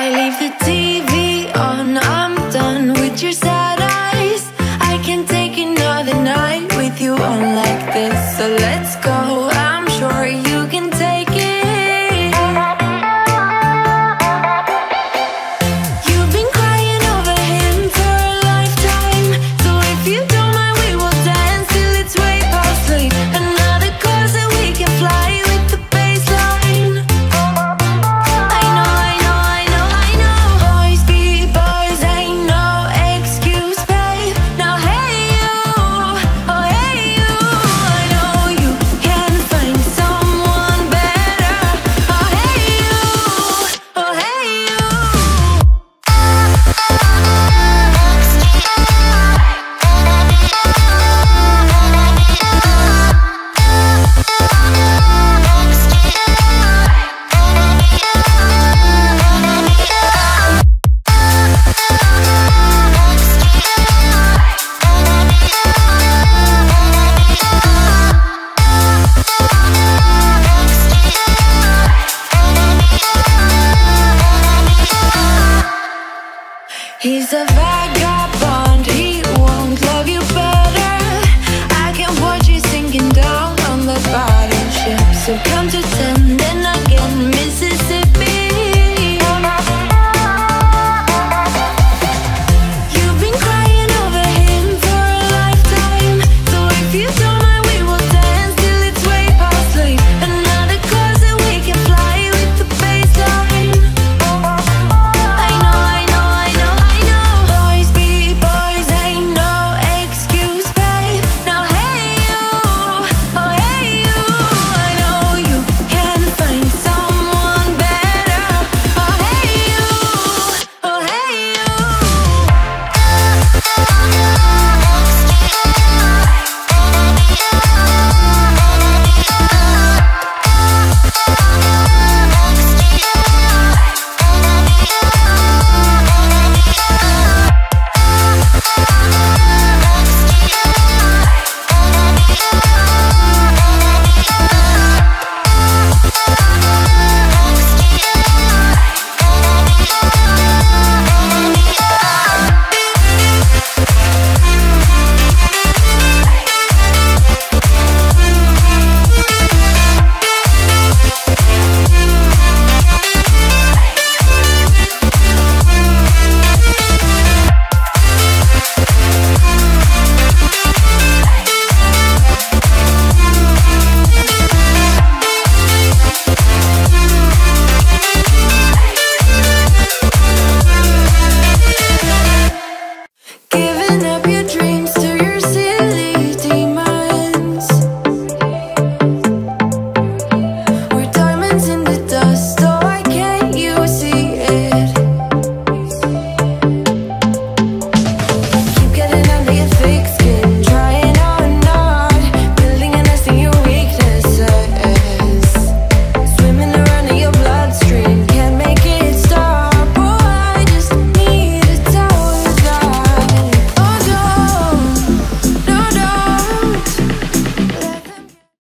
I leave the TV on, I'm done with your sad eyes. I can take another night with you on like this. So let's go, I'm sure you can take it. You've been crying over him for a lifetime, so if you don't mind we will dance till it's way past sleep. Another course that we can fly with the baseline. I know, I know, I know, I know. Boys be boys, ain't no excuse, babe. Now hey you, oh hey you, I know you can find someone better. Oh hey you, oh hey you. He's a vagabond, he won't love you better. I can watch you sinking down on the battleship. So come to 10